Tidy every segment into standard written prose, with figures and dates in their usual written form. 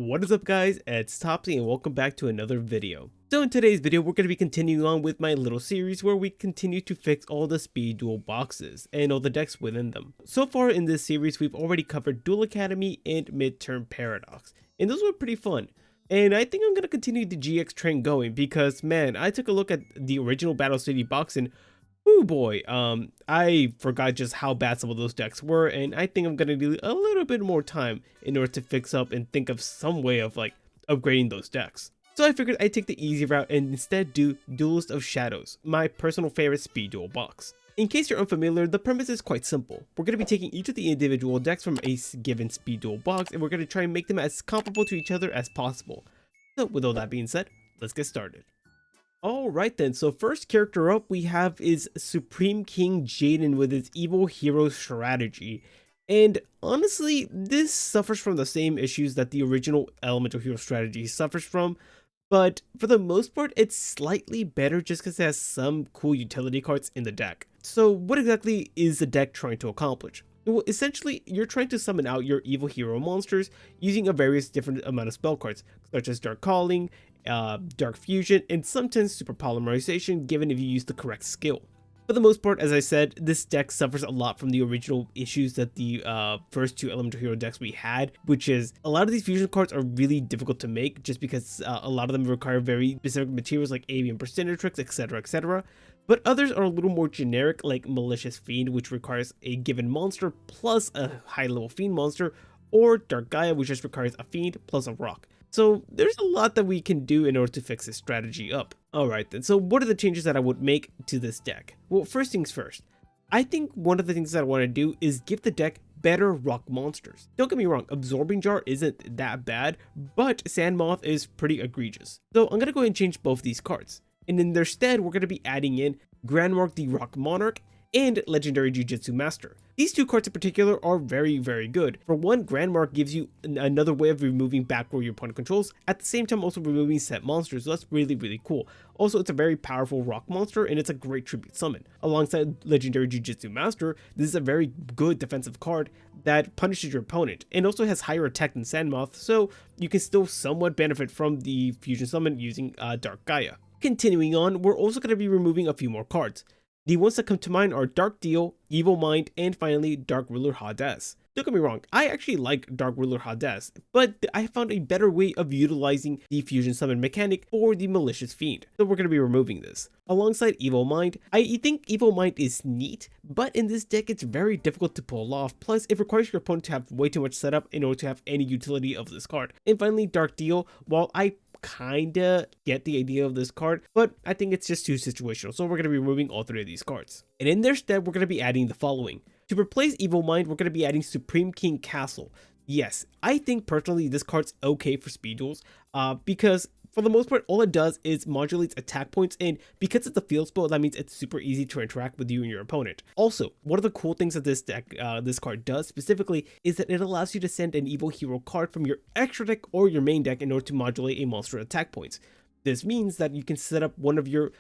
What is up guys, it's Topsy and welcome back to another video. So in today's video we're going to be continuing on with my little series where we continue to fix all the SpeedDuel boxes and all the decks within them. So far in this series we've already covered Duel Academy and Midterm Paradox, and those were pretty fun. And I think I'm going to continue the GX train going because man, I took a look at the original Battle City box and oh boy, I forgot just how bad some of those decks were, and I think I'm gonna need a little bit more time in order to fix up and think of some way of like upgrading those decks. So I figured I'd take the easy route and instead do Duelist of Shadows, my personal favorite SpeedDuel box. In case you're unfamiliar, the premise is quite simple. We're going to be taking each of the individual decks from a given SpeedDuel box, and we're going to try and make them as comparable to each other as possible. So with all that being said, let's get started. Alright then, so first character up we have is Supreme King Jaden with his evil hero strategy. And honestly, this suffers from the same issues that the original elemental hero strategy suffers from, but for the most part it's slightly better just because it has some cool utility cards in the deck. So what exactly is the deck trying to accomplish? Well, essentially, you're trying to summon out your evil hero monsters using a various different amount of spell cards, such as Dark Calling, Dark Fusion, and sometimes Super Polymerization, given if you use the correct skill. For the most part, as I said, this deck suffers a lot from the original issues that the first two Elemental Hero decks we had, which is a lot of these fusion cards are really difficult to make just because a lot of them require very specific materials like Avian Percentatrix, etc, etc. But others are a little more generic, like Malicious Fiend, which requires a given monster plus a high level Fiend monster, or Dark Gaia, which just requires a Fiend plus a rock. So there's a lot that we can do in order to fix this strategy up. Alright then, so what are the changes that I would make to this deck? Well, first things first, I think one of the things that I want to do is give the deck better rock monsters. Don't get me wrong, Absorbing Jar isn't that bad, but Sand Moth is pretty egregious. So I'm going to go ahead and change both these cards. And in their stead, we're going to be adding in Grandmark the Rock Monarch and Legendary Jujutsu Master. These two cards in particular are very good. For one, Grandmark gives you another way of removing back row your opponent controls, at the same time also removing set monsters, so that's really cool. Also, it's a very powerful rock monster and it's a great tribute summon. Alongside Legendary Jujutsu Master, this is a very good defensive card that punishes your opponent and also has higher attack than Sandmoth, so you can still somewhat benefit from the fusion summon using Dark Gaia. Continuing on, we're also going to be removing a few more cards. The ones that come to mind are Dark Deal, Evil Mind, and finally Dark Ruler Hades. Don't get me wrong, I actually like Dark Ruler Hades, but I found a better way of utilizing the fusion summon mechanic for the Malicious Fiend, so we're going to be removing this. Alongside Evil Mind, I think Evil Mind is neat, but in this deck it's very difficult to pull off, plus it requires your opponent to have way too much setup in order to have any utility of this card. And finally Dark Deal, while I kinda get the idea of this card, but I think it's just too situational, so we're going to be removing all three of these cards. And in their stead, we're going to be adding the following. To replace Evil Mind, we're going to be adding Supreme King Castle. Yes, I think personally this card's okay for speed duels, because for the most part, all it does is modulates attack points, and because it's a field spell, that means it's super easy to interact with you and your opponent. Also, one of the cool things that this deck, this card does specifically, is that it allows you to send an evil hero card from your extra deck or your main deck in order to modulate a monster attack points. This means that you can set up one of your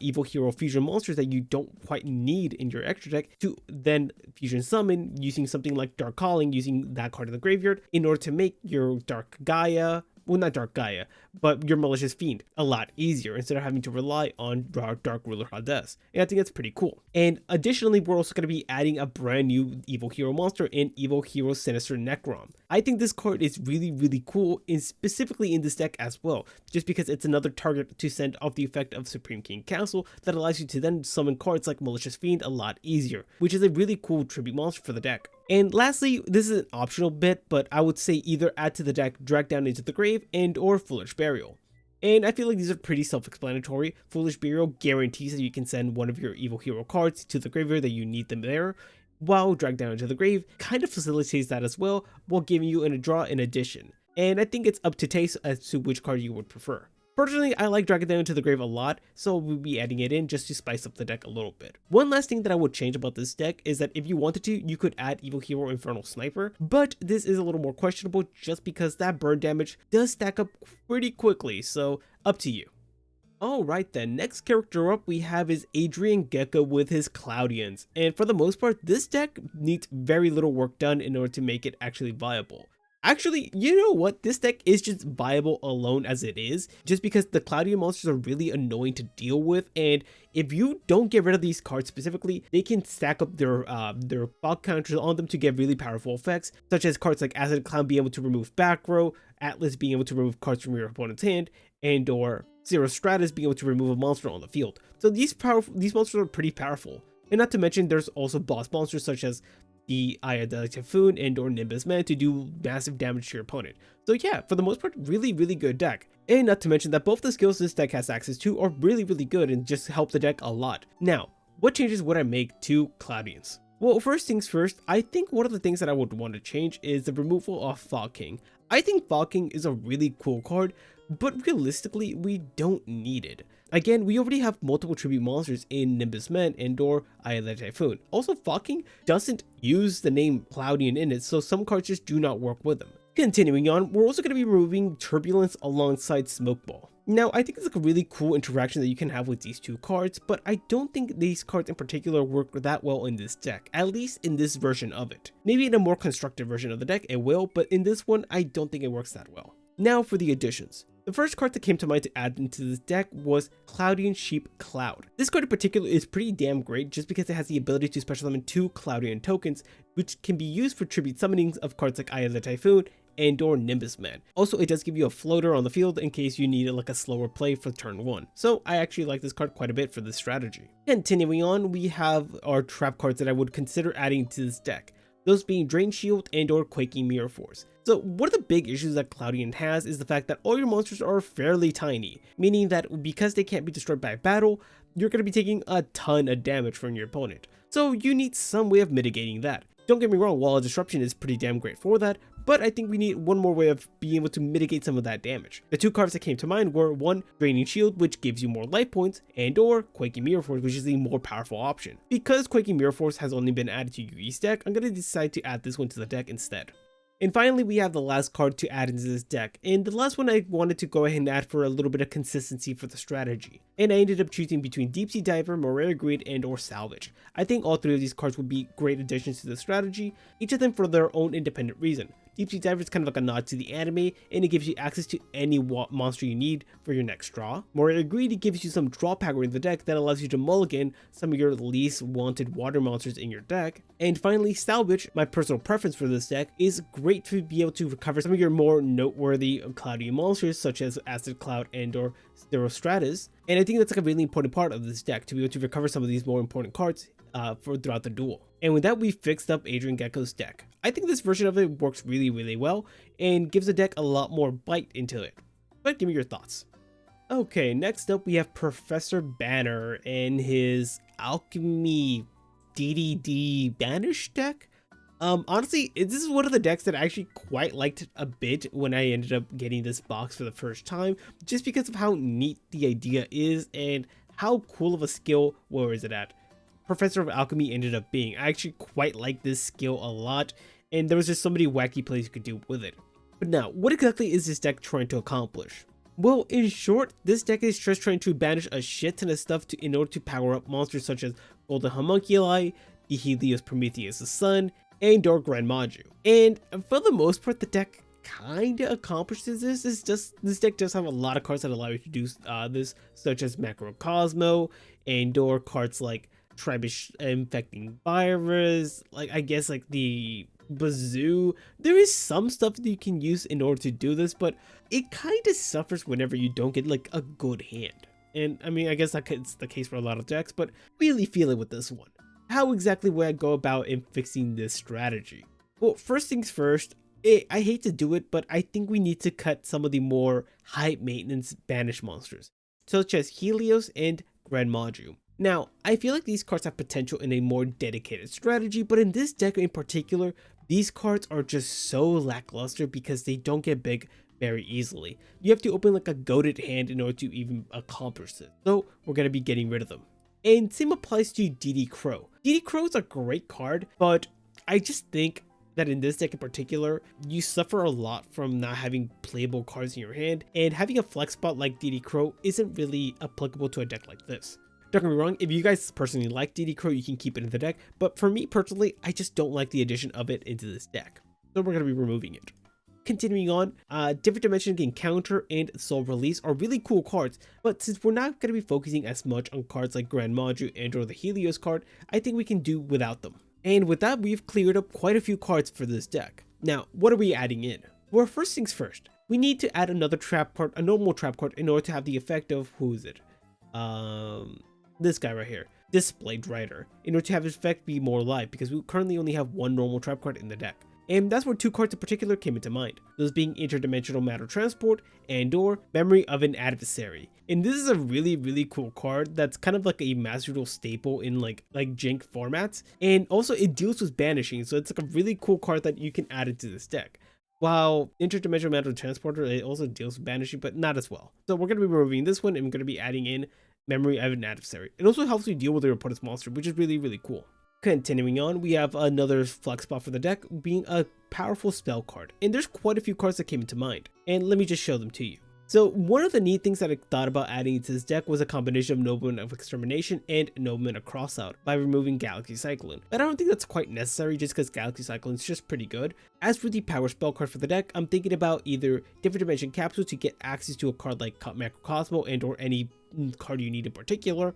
evil hero fusion monsters that you don't quite need in your extra deck to then fusion summon using something like Dark Calling, using that card in the graveyard in order to make your Dark Gaia, well, not Dark Gaia, but your Malicious Fiend a lot easier instead of having to rely on Dark Ruler Hades. And I think that's pretty cool. And additionally, we're also going to be adding a brand new evil hero monster in Evil Hero Sinister Necrom. I think this card is really cool, and specifically in this deck as well, just because it's another target to send off the effect of Supreme King Castle that allows you to then summon cards like Malicious Fiend a lot easier, which is a really cool tribute monster for the deck. And lastly, this is an optional bit, but I would say either add to the deck Drag Down into the Grave and or Foolish Burial. And I feel like these are pretty self-explanatory. Foolish Burial guarantees that you can send one of your evil hero cards to the graveyard that you need them there, while Drag Down into the Grave kind of facilitates that as well, while giving you a draw in addition. And I think it's up to taste as to which card you would prefer. Personally, I like Dragging Down into the Grave a lot, so we'll be adding it in just to spice up the deck a little bit. One last thing that I would change about this deck is that if you wanted to, you could add Evil Hero Infernal Sniper, but this is a little more questionable just because that burn damage does stack up pretty quickly, so up to you. Alright then, next character up we have is Adrian Gecko with his Cloudians, and for the most part, this deck needs very little work done in order to make it actually viable. Actually, you know what? This deck is just viable alone as it is, just because the Cloudian monsters are really annoying to deal with, and if you don't get rid of these cards specifically, they can stack up their fog counters on them to get really powerful effects, such as cards like Acid Clown being able to remove back row, Atlas being able to remove cards from your opponent's hand, and or Zero Stratus being able to remove a monster on the field. So these monsters are pretty powerful. And not to mention, there's also boss monsters such as the Eye of the Typhoon and or Nimbus Man to do massive damage to your opponent. So yeah, for the most part, really good deck. And not to mention that both the skills this deck has access to are really good and just help the deck a lot. Now, what changes would I make to Cloudians? Well, first things first, I think one of the things that I would want to change is the removal of Fog King. I think Fog King is a really cool card, but realistically, we don't need it. Again, we already have multiple tribute monsters in Nimbus Man and or Eye of the Typhoon. Also, Fog King doesn't use the name Cloudian in it, so some cards just do not work with them. Continuing on, we're also going to be removing Turbulence alongside Smoke Ball. Now, I think it's like a really cool interaction that you can have with these two cards, but I don't think these cards in particular work that well in this deck, at least in this version of it. Maybe in a more constructive version of the deck, it will, but in this one, I don't think it works that well. Now for the additions. The first card that came to mind to add into this deck was Cloudian Sheep Cloud. This card in particular is pretty damn great just because it has the ability to special summon 2 Cloudian tokens, which can be used for tribute summonings of cards like Eye of the Typhoon and or Nimbus Man. Also, it does give you a floater on the field in case you need like a slower play for turn 1. So I actually like this card quite a bit for this strategy. Continuing on, we have our trap cards that I would consider adding to this deck. Those being Drain Shield and or Quaking Mirror Force. So one of the big issues that Cloudian has is the fact that all your monsters are fairly tiny, meaning that because they can't be destroyed by battle, you're going to be taking a ton of damage from your opponent. So you need some way of mitigating that. Don't get me wrong, Wall of Disruption is pretty damn great for that, but I think we need one more way of being able to mitigate some of that damage. The two cards that came to mind were 1, Draining Shield, which gives you more life points, and or Quaking Mirror Force, which is the more powerful option. Because Quaking Mirror Force has only been added to Yugi's deck, I'm going to decide to add this one to the deck instead. And finally, we have the last card to add into this deck, and the last one I wanted to go ahead and add for a little bit of consistency for the strategy. And I ended up choosing between Deep Sea Diver, Moreira Greed, and or Salvage. I think all three of these cards would be great additions to the strategy, each of them for their own independent reason. Deep Sea Diver is kind of like a nod to the anime, and it gives you access to any monster you need for your next draw. Moreira Greed gives you some draw power in the deck that allows you to mulligan some of your least wanted water monsters in your deck. And finally, Salvage, my personal preference for this deck, is great to be able to recover some of your more noteworthy Cloudian monsters such as Acid Cloud and or Zero Stratus. And I think that's like a really important part of this deck, to be able to recover some of these more important cards throughout the duel. And with that, we fixed up Adrian Gecko's deck. I think this version of it works really well and gives the deck a lot more bite into it. But give me your thoughts. Okay, next up we have Professor Banner and his Alchemy DDD Banish deck. Honestly, this is one of the decks that I actually quite liked a bit when I ended up getting this box for the first time, just because of how neat the idea is and how cool of a skill, where is it at? Professor of Alchemy ended up being. I actually quite like this skill a lot, and there was just so many wacky plays you could do with it. But now, what exactly is this deck trying to accomplish? Well, in short, this deck is just trying to banish a shit ton of stuff in order to power up monsters such as Golden Homunculi, the Helios Prometheus the Sun, and or Grand Maju. And for the most part, the deck kinda accomplishes this. This deck does have a lot of cards that allow you to do this, such as Macrocosmo, and or cards like Trebuchet Infecting Virus, like I guess like the Bazoo. There is some stuff that you can use in order to do this, but it kind of suffers whenever you don't get like a good hand. And I mean, I guess that's the case for a lot of decks, but really feel it with this one. How exactly would I go about in fixing this strategy? Well, first things first, I hate to do it, but I think we need to cut some of the more high maintenance banish monsters, such as Helios and Grand Maju. Now, I feel like these cards have potential in a more dedicated strategy, but in this deck in particular, these cards are just so lackluster because they don't get big very easily. You have to open like a goated hand in order to even accomplish this, so we're going to be getting rid of them. And same applies to DD Crow. DD Crow is a great card, but I just think that in this deck in particular, you suffer a lot from not having playable cards in your hand, and having a flex spot like DD Crow isn't really applicable to a deck like this. Don't get me wrong, if you guys personally like DD Crow, you can keep it in the deck, but for me personally, I just don't like the addition of it into this deck, so we're going to be removing it. Continuing on, Different Dimension Encounter and Soul Release are really cool cards, but since we're not going to be focusing as much on cards like Grand Maju and or the Helios card, I think we can do without them. And with that, we've cleared up quite a few cards for this deck. Now, what are we adding in? Well, first things first, we need to add another trap card, a normal trap card, in order to have the effect of, who is it? This guy right here, Displayed Rider, in order to have his effect be more alive, because we currently only have one normal trap card in the deck. And that's where two cards in particular came into mind, those being Interdimensional Matter Transport and or Memory of an Adversary. And this is a really cool card that's kind of like a Master Duel staple in like Jank formats, and also it deals with banishing, so it's like a really cool card that you can add into this deck. While Interdimensional Matter Transporter, it also deals with banishing, but not as well. So we're going to be removing this one, and we're going to be adding in Memory of an Adversary. It also helps you deal with your opponent's monster, which is really cool. Continuing on, we have another flex spot for the deck being a powerful spell card, and there's quite a few cards that came into mind, and let me just show them to you. So one of the neat things that I thought about adding into this deck was a combination of Nobleman of Extermination and Nobleman of Crossout by removing Galaxy Cyclone, but I don't think that's quite necessary just because Galaxy Cyclone is just pretty good. As for the power spell card for the deck, I'm thinking about either Different Dimension Capsule to get access to a card like Macrocosmo and or any card you need in particular,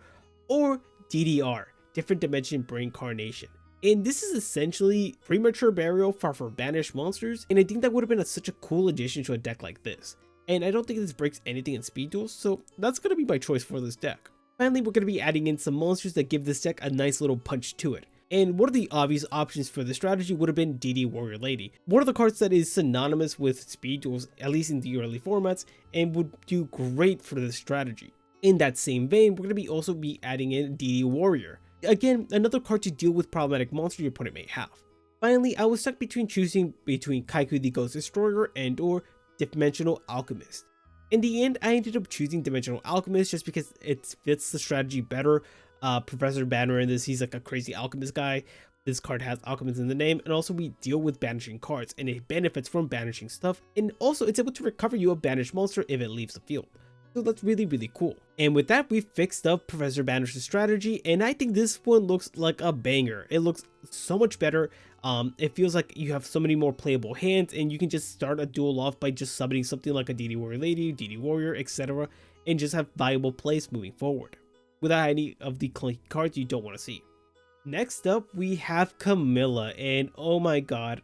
or DDR, Different Dimension Brain Carnation. And this is essentially Premature Burial for banished monsters, and I think that would have been such a cool addition to a deck like this. And I don't think this breaks anything in SpeedDuel, so that's going to be my choice for this deck. Finally, we're going to be adding in some monsters that give this deck a nice little punch to it. And one of the obvious options for this strategy would have been DD Warrior Lady, one of the cards that is synonymous with SpeedDuels, at least in the early formats, and would do great for this strategy. In that same vein, we're going to be also adding in DD Warrior. Again, another card to deal with problematic monster your opponent may have. Finally, I was stuck between choosing between Kaiku the Ghost Destroyer and or Dimensional Alchemist. In the end, I ended up choosing Dimensional Alchemist just because it fits the strategy better. Professor Banner in this, he's like a crazy alchemist guy. This card has alchemist in the name, and also we deal with banishing cards, and it benefits from banishing stuff, and also it's able to recover you a banished monster if it leaves the field. So that's really cool. And with that, we've fixed up Professor Banner's strategy, and I think this one looks like a banger. It looks so much better. It feels like you have so many more playable hands, and you can just start a duel off by just summoning something like a DD Warrior Lady, DD Warrior, etc., and just have viable plays moving forward, without any of the clunky cards you don't want to see. Next up, we have Camula, and oh my god,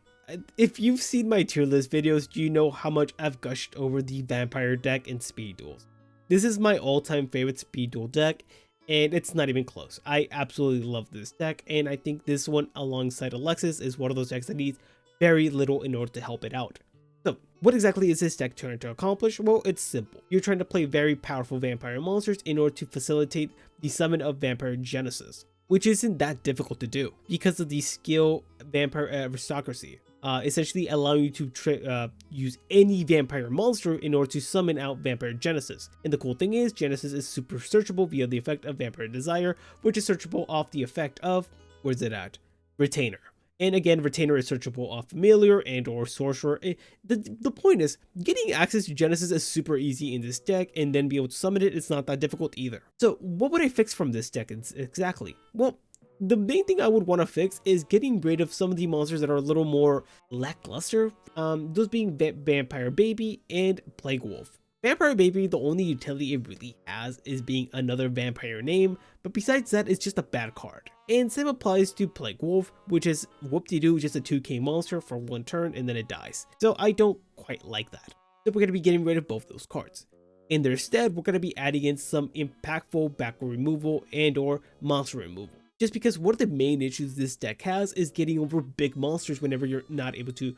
if you've seen my tier list videos, you know how much I've gushed over the Vampire deck in SpeedDuels. This is my all-time favorite SpeedDuel deck, and it's not even close. I absolutely love this deck, and I think this one alongside Alexis is one of those decks that needs very little in order to help it out. So, what exactly is this deck trying to accomplish? Well, it's simple. You're trying to play very powerful vampire monsters in order to facilitate the summon of Vampire Genesis, which isn't that difficult to do because of the skill Vampire Aristocracy. Essentially allowing you to use any vampire monster in order to summon out Vampire Genesis. And the cool thing is, Genesis is super searchable via the effect of Vampire Desire, which is searchable off the effect of, where's it at? Retainer. And again, Retainer is searchable off Familiar and or Sorcerer. The point is, getting access to Genesis is super easy in this deck, and then be able to summon it, it's not that difficult either. So what would I fix from this deck exactly? Well, the main thing I would want to fix is getting rid of some of the monsters that are a little more lackluster, those being Vampire Baby and Plague Wolf. Vampire Baby, the only utility it really has is being another vampire name, but besides that, it's just a bad card. And same applies to Plague Wolf, which is whoop-de-doo, just a 2k monster for one turn and then it dies. So I don't quite like that. So we're going to be getting rid of both those cards. In their stead, we're going to be adding in some impactful backward removal and or monster removal. Just because one of the main issues this deck has is getting over big monsters whenever you're not able to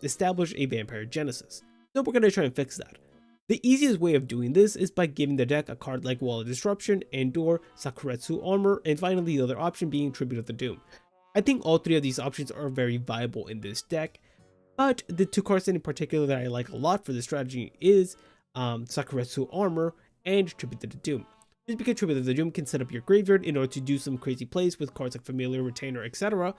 establish a Vampire Genesis. So we're going to try and fix that. The easiest way of doing this is by giving the deck a card like Wall of Disruption and or Sakuretsu Armor, and finally the other option being Tribute of the Doom. I think all three of these options are very viable in this deck, but the two cards in particular that I like a lot for this strategy is Sakuretsu Armor and Tribute of the Doom. Just because Tribute of the Doom can set up your graveyard in order to do some crazy plays with cards like Familiar, Retainer, etc.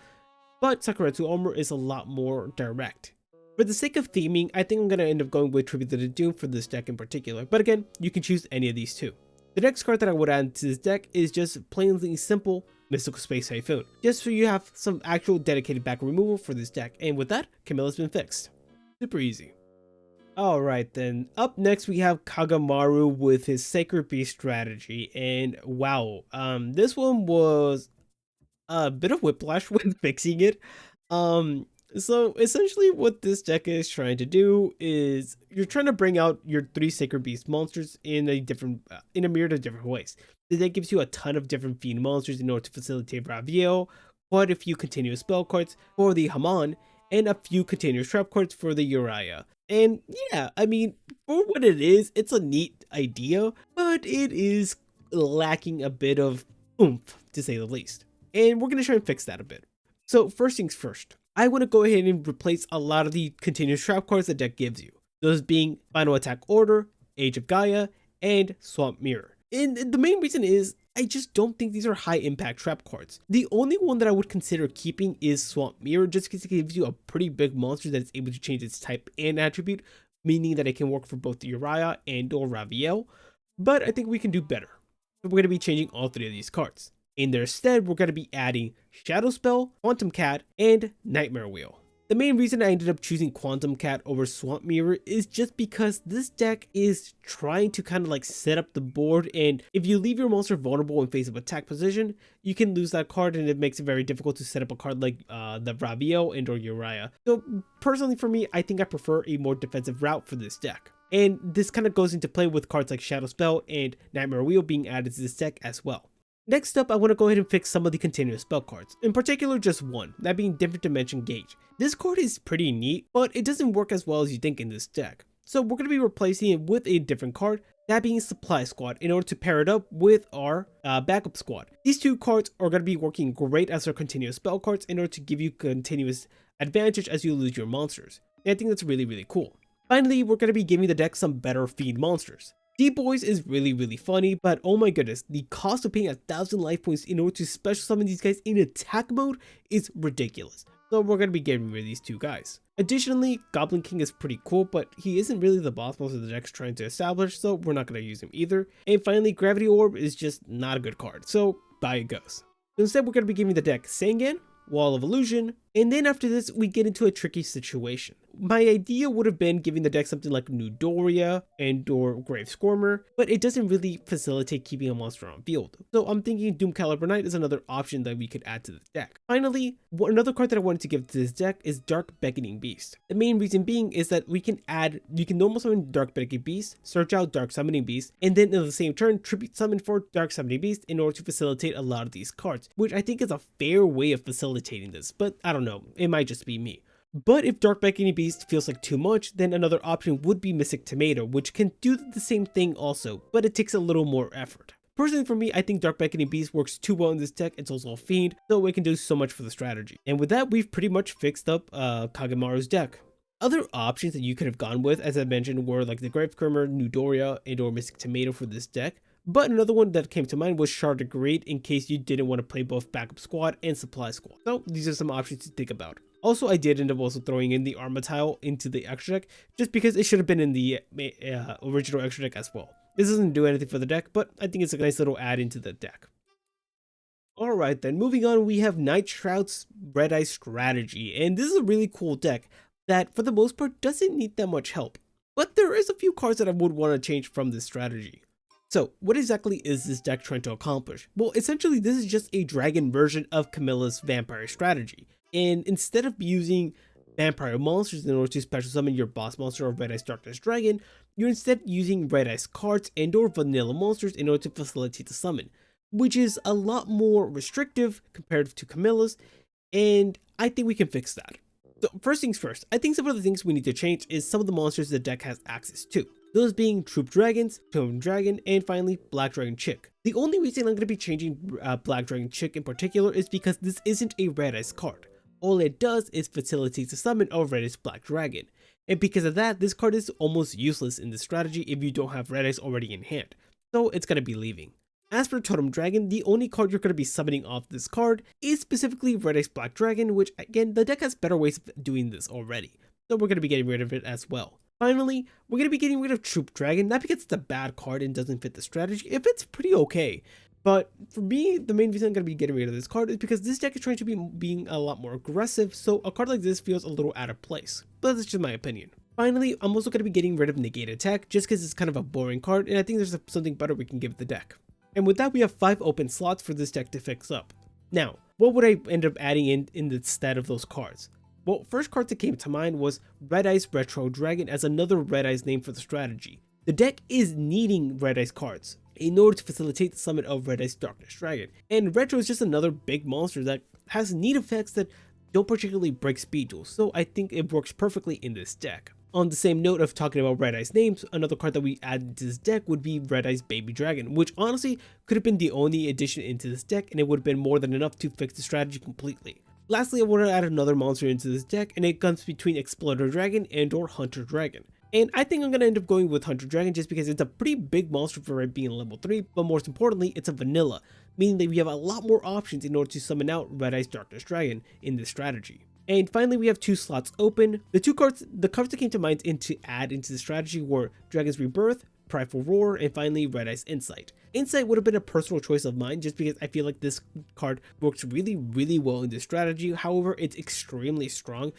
But Sakuretsu Armor is a lot more direct. For the sake of theming, I think I'm going to end up going with Tribute of the Doom for this deck in particular, but again, you can choose any of these two. The next card that I would add to this deck is just plainly simple Mystical Space Typhoon, just so you have some actual dedicated back removal for this deck, and with that, Camilla's been fixed. Super easy. Alright then, up next we have Kagemaru with his Sacred Beast strategy, and wow, this one was a bit of whiplash when fixing it. So essentially what this deck is trying to do is you're trying to bring out your 3 Sacred Beast monsters in a myriad of different ways. The deck gives you a ton of different fiend monsters in order to facilitate yugioh, quite a few continuous spell cards for the Haman, and a few continuous trap cards for the Uriah. And yeah, I mean, for what it is, it's a neat idea, but it is lacking a bit of oomph, to say the least. And we're going to try and fix that a bit. So first things first, I want to go ahead and replace a lot of the continuous trap cards the deck gives you. Those being Final Attack Order, Age of Gaia, and Swamp Mirror. And the main reason is, I just don't think these are high impact trap cards. The only one that I would consider keeping is Swamp Mirror, just because it gives you a pretty big monster that is able to change its type and attribute, meaning that it can work for both the Uriah and or yugioh. But I think we can do better. So we're going to be changing all 3 of these cards. In their stead, we're going to be adding Shadow Spell, Quantum Cat, and Nightmare Wheel. The main reason I ended up choosing Quantum Cat over Swamp Mirror is just because this deck is trying to kind of like set up the board, and if you leave your monster vulnerable in face of attack position, you can lose that card, and it makes it very difficult to set up a card like the yugioh and or Uriah. So personally for me, I think I prefer a more defensive route for this deck. And this kind of goes into play with cards like Shadow Spell and Nightmare Wheel being added to this deck as well. Next up, I want to go ahead and fix some of the continuous spell cards, in particular just one, that being Different Dimension Gauge. This card is pretty neat, but it doesn't work as well as you think in this deck. So we're going to be replacing it with a different card, that being Supply Squad, in order to pair it up with our backup squad. These 2 cards are going to be working great as our continuous spell cards in order to give you continuous advantage as you lose your monsters. And I think that's really, really cool. Finally, we're going to be giving the deck some better fiend monsters. D-Boys is really funny, but oh my goodness, the cost of paying 1,000 life points in order to special summon these guys in attack mode is ridiculous. So we're going to be getting rid of these 2 guys. Additionally, Goblin King is pretty cool, but he isn't really the boss most of the deck's trying to establish, so we're not going to use him either. And finally, Gravity Orb is just not a good card, so by it goes. So instead, we're going to be giving the deck Sangan, Wall of Illusion, and then after this, we get into a tricky situation. My idea would have been giving the deck something like Nudoria and or Grave Scormer, but it doesn't really facilitate keeping a monster on field. So I'm thinking Doom Caliber Knight is another option that we could add to the deck. Finally, another card that I wanted to give to this deck is Dark Beckoning Beast. The main reason being is that you can normal summon Dark Beckoning Beast, search out Dark Summoning Beast, and then in the same turn, tribute summon for Dark Summoning Beast in order to facilitate a lot of these cards, which I think is a fair way of facilitating this, but I don't know, it might just be me. But if Dark Beckoning Beast feels like too much, then another option would be Mystic Tomato, which can do the same thing also, but it takes a little more effort. Personally for me, I think Dark Beckoning Beast works too well in this deck. It's also a fiend, so it can do so much for the strategy. And with that, we've pretty much fixed up Kagemaru's deck. Other options that you could have gone with, as I mentioned, were like the Grave Scormer, Nudoria, and or Mystic Tomato for this deck. But another one that came to mind was Shard of Greed, in case you didn't want to play both Backup Squad and Supply Squad. So these are some options to think about. Also, I did end up also throwing in the Armor Tile into the extra deck, just because it should have been in the original extra deck as well. This doesn't do anything for the deck, but I think it's a nice little add into the deck. Alright then, moving on, we have Nightshroud's Red Eye strategy, and this is a really cool deck that for the most part doesn't need that much help. But there is a few cards that I would want to change from this strategy. So what exactly is this deck trying to accomplish? Well, essentially this is just a dragon version of Camilla's vampire strategy. And instead of using vampire monsters in order to special summon your boss monster or Red Ice Darkness Dragon, you're instead using Red Ice cards and or vanilla monsters in order to facilitate the summon, which is a lot more restrictive compared to Camilla's, and I think we can fix that. So first things first, I think some of the things we need to change is some of the monsters the deck has access to. Those being Troop Dragons, Tomb Dragon, and finally Black Dragon Chick. The only reason I'm going to be changing Black Dragon Chick in particular is because this isn't a Red Ice card. All it does is facilitate the summon of Red Ice Black Dragon, and because of that, this card is almost useless in this strategy if you don't have Red Ice already in hand, so it's going to be leaving. As for Totem Dragon, the only card you're going to be summoning off this card is specifically Red Ice Black Dragon, which again, the deck has better ways of doing this already, so we're going to be getting rid of it as well. Finally, we're going to be getting rid of Troop Dragon, not because it's a bad card and doesn't fit the strategy, it fits pretty okay. But for me, the main reason I'm going to be getting rid of this card is because this deck is trying to be being a lot more aggressive, so a card like this feels a little out of place. but that's just my opinion. Finally, I'm also going to be getting rid of Negate Attack just because it's kind of a boring card, and I think there's something better we can give the deck. And with that, we have 5 open slots for this deck to fix up. Now, what would I end up adding in the stead of those cards? Well, first card that came to mind was Red Eyes Retro Dragon as another Red Eyes name for the strategy. The deck is needing Red Eyes cards in order to facilitate the summon of Red Eyes Darkness Dragon, and Retro is just another big monster that has neat effects that don't particularly break SpeedDuel, so I think it works perfectly in this deck. On the same note of talking about Red Eyes names, another card that we added to this deck would be Red Eyes Baby Dragon, which honestly could have been the only addition into this deck, and it would have been more than enough to fix the strategy completely. Lastly, I want to add another monster into this deck, and it comes between Exploder Dragon and or Hunter Dragon. And I think I'm going to end up going with Hunter Dragon just because it's a pretty big monster for it being level 3, but most importantly, it's a vanilla, meaning that we have a lot more options in order to summon out Red Eyes Darkness Dragon in this strategy. And finally, we have 2 slots open. The cards that came to mind to add into the strategy were Dragon's Rebirth, Prideful Roar, and finally Red Eyes Insight. Insight would have been a personal choice of mine just because I feel like this card works really well in this strategy. However, it's extremely strong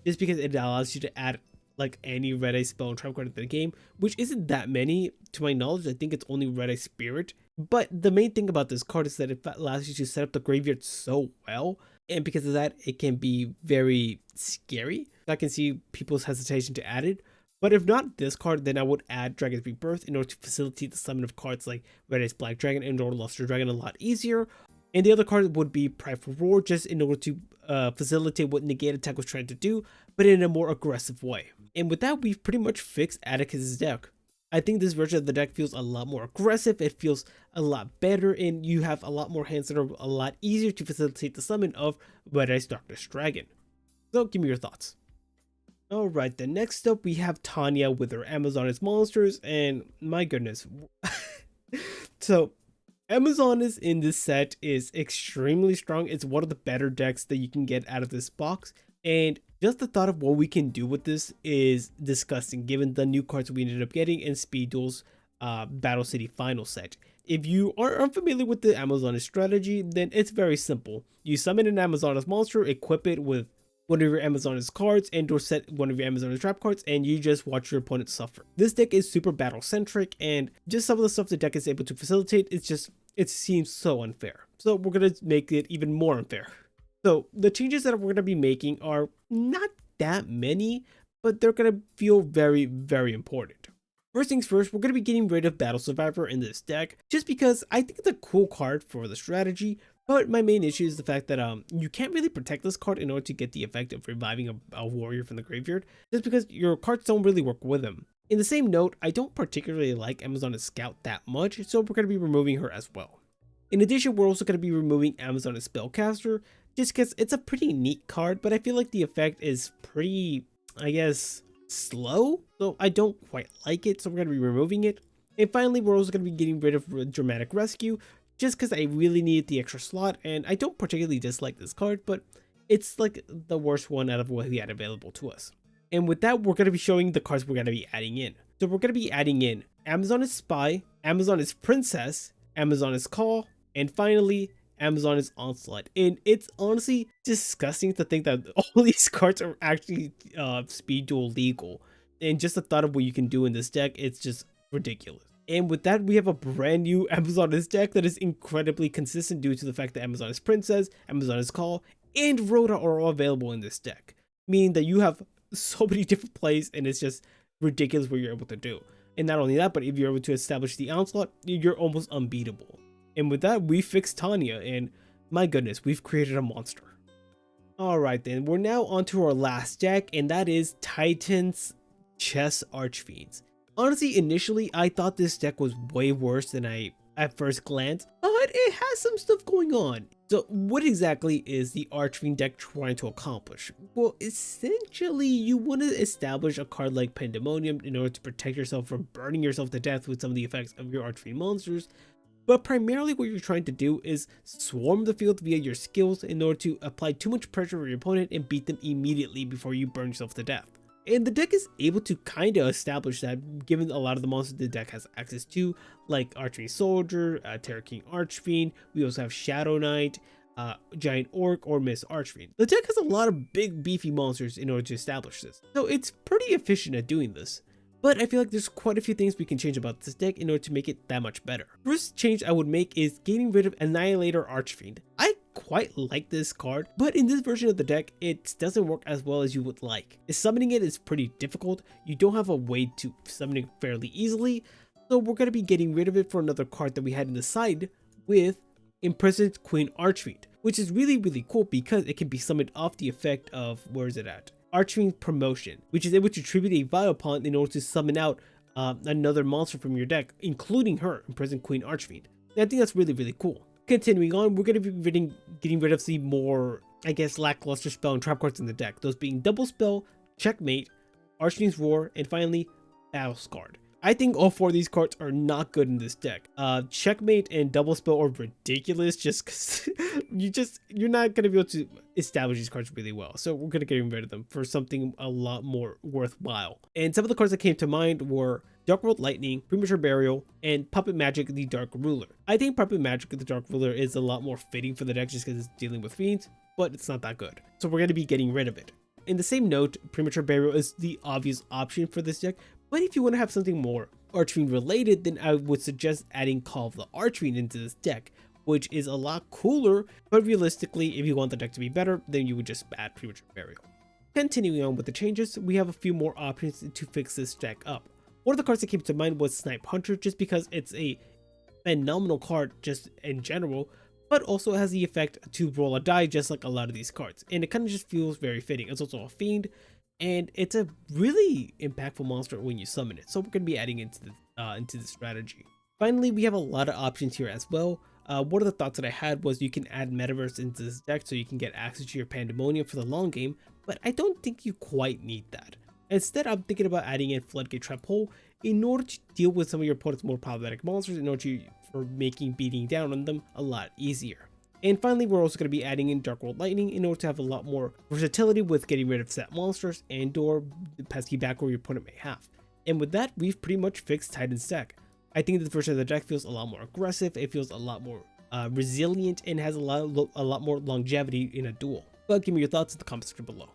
just because it allows you to add like any Red Eye spell and trap card in the game, which isn't that many to my knowledge. I think it's only Red Eye Spirit. But the main thing about this card is that it allows you to set up the graveyard so well, and because of that, it can be very scary. I can see people's hesitation to add it. But if not this card, then I would add Dragon's Rebirth in order to facilitate the summon of cards like Red Eyes Black Dragon and or Luster Dragon a lot easier. And the other card would be Prideful Roar, just in order to facilitate what Negate Attack was trying to do, but in a more aggressive way. And with that, we've pretty much fixed Atticus's deck. I think this version of the deck feels a lot more aggressive, it feels a lot better, and you have a lot more hands that are a lot easier to facilitate the summon of Red Eyes Darkness Dragon. So give me your thoughts. Alright, then next up we have Tania with her Amazoness monsters, and my goodness. So, Amazoness in this set is extremely strong. It's one of the better decks that you can get out of this box, and just the thought of what we can do with this is disgusting given the new cards we ended up getting in SpeedDuel's Battle City Final set. If you are unfamiliar with the Amazoness strategy, then it's very simple. You summon an Amazoness monster, equip it with one of your Amazoness cards, and or set one of your Amazoness trap cards, and you just watch your opponent suffer. This deck is super battle centric, and just some of the stuff the deck is able to facilitate, it seems so unfair. So we're gonna make it even more unfair. So the changes that we're going to be making are not that many, but they're going to feel very important. First things first, we're going to be getting rid of Battle Survivor in this deck, just because I think it's a cool card for the strategy, but my main issue is the fact that you can't really protect this card in order to get the effect of reviving a warrior from the graveyard, just because your cards don't really work with him. In the same note, I don't particularly like Amazoness Scout that much, so we're going to be removing her as well. In addition, we're also going to be removing Amazoness Spellcaster, just because it's a pretty neat card, but I feel like the effect is pretty, I guess, slow, so I don't quite like it, so we're going to be removing it. And finally, we're also going to be getting rid of Dramatic Rescue, just because I really needed the extra slot, and I don't particularly dislike this card, but it's like the worst one out of what we had available to us. And with that, we're going to be showing the cards we're going to be adding in. So we're going to be adding in Amazoness Spy, Amazoness Princess, Amazoness Call, and finally, Amazoness Onslaught. And it's honestly disgusting to think that all these cards are actually SpeedDuel legal. And just the thought of what you can do in this deck, it's just ridiculous. And with that, we have a brand new Amazoness deck that is incredibly consistent due to the fact that Amazoness Princess, Amazoness Call, and Rhoda are all available in this deck. Meaning that you have so many different plays, and it's just ridiculous what you're able to do. And not only that, but if you're able to establish the Onslaught, you're almost unbeatable. And with that, we fixed Tania, and my goodness, we've created a monster. Alright then, we're now on to our last deck, and that is Titan's Chess Archfiends. Honestly, initially, I thought this deck was way worse than I at first glance, but it has some stuff going on. So what exactly is the Archfiend deck trying to accomplish? Well, essentially, you want to establish a card like Pandemonium in order to protect yourself from burning yourself to death with some of the effects of your Archfiend monsters. But primarily what you're trying to do is swarm the field via your skills in order to apply too much pressure on your opponent and beat them immediately before you burn yourself to death. And the deck is able to kind of establish that given a lot of the monsters the deck has access to, like Archery Soldier, Terror King Archfiend. We also have Shadow Knight, giant orc or Miss Archfiend. The deck has a lot of big beefy monsters in order to establish this, so it's pretty efficient at doing this. But I feel like there's quite a few things we can change about this deck in order to make it that much better. First change I would make is getting rid of Annihilator Archfiend. I quite like this card, but in this version of the deck, it doesn't work as well as you would like. Summoning it is pretty difficult. You don't have a way to summon it fairly easily, so we're going to be getting rid of it for another card that we had in the side with Imprisoned Queen Archfiend, which is really cool because it can be summoned off the effect of, where is it at? Archfiend Promotion, which is able to tribute a Vilepon in order to summon out another monster from your deck, including her, Imprisoned Queen Archfiend. And I think that's really cool. Continuing on, we're going to be getting rid of the more, I guess, lackluster spell and trap cards in the deck, those being Double Spell, Checkmate, Archfiend's Roar, and finally, Battle Scarred. I think all 4 of these cards are not good in this deck. Checkmate and Double Spell are ridiculous just because you're not going to be able to establish these cards really well. So we're going to get rid of them for something a lot more worthwhile. And some of the cards that came to mind were Dark World Lightning, Premature Burial, and Puppet Magic the Dark Ruler. I think Puppet Magic the Dark Ruler is a lot more fitting for the deck just because it's dealing with fiends, but it's not that good. So we're going to be getting rid of it. In the same note, Premature Burial is the obvious option for this deck, but if you want to have something more Archfiend related, then I would suggest adding Call of the Archfiend into this deck, which is a lot cooler, but realistically, if you want the deck to be better, then you would just add Premature Burial. Continuing on with the changes, we have a few more options to fix this deck up. One of the cards that came to mind was Snipe Hunter, just because it's a phenomenal card just in general, but also has the effect to roll a die just like a lot of these cards, and it kind of just feels very fitting. It's also a fiend, and it's a really impactful monster when you summon it, so we're going to be adding into the strategy. Finally, we have a lot of options here as well. One of the thoughts that I had was you can add Metaverse into this deck so you can get access to your Pandemonium for the long game, but I don't think you quite need that. Instead, I'm thinking about adding in Floodgate Trap Hole in order to deal with some of your opponent's more problematic monsters, in order for making beating down on them a lot easier. And finally, we're also going to be adding in Dark World Lightning in order to have a lot more versatility with getting rid of set monsters and or the pesky back row your opponent may have. And with that, we've pretty much fixed Titan's deck. I think this version of the deck feels a lot more aggressive, it feels a lot more resilient, and has a lot more longevity in a duel. But give me your thoughts in the comment section below.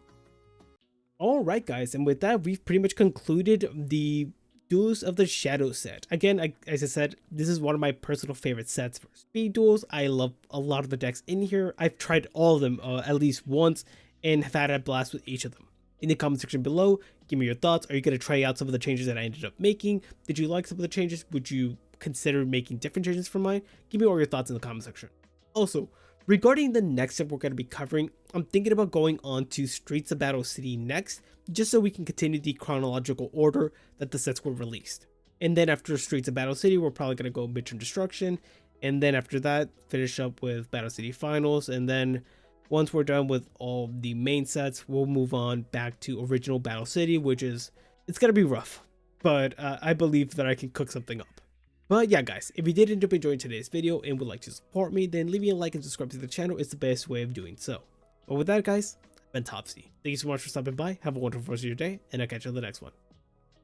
Alright guys, and with that, we've pretty much concluded the Duels of the Shadow set. Again, as I said, this is one of my personal favorite sets for speed duels. I love a lot of the decks in here. I've tried all of them at least once and have had a blast with each of them. In the comment section below, give me your thoughts. Are you going to try out some of the changes that I ended up making? Did you like some of the changes? Would you consider making different changes from mine? Give me all your thoughts in the comment section. Also, regarding the next step we're going to be covering, I'm thinking about going on to Streets of Battle City next, just so we can continue the chronological order that the sets were released. And then after Streets of Battle City, we're probably going to go Midterm Destruction, and then after that, finish up with Battle City Finals, and then once we're done with all the main sets, we'll move on back to Original Battle City, which is, it's going to be rough, but I believe that I can cook something up. But yeah guys, if you did end up enjoying today's video and would like to support me, then leaving a like and subscribe to the channel is the best way of doing so. But with that guys, I've been Topsy. Thank you so much for stopping by, have a wonderful rest of your day, and I'll catch you on the next one.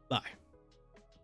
Bye.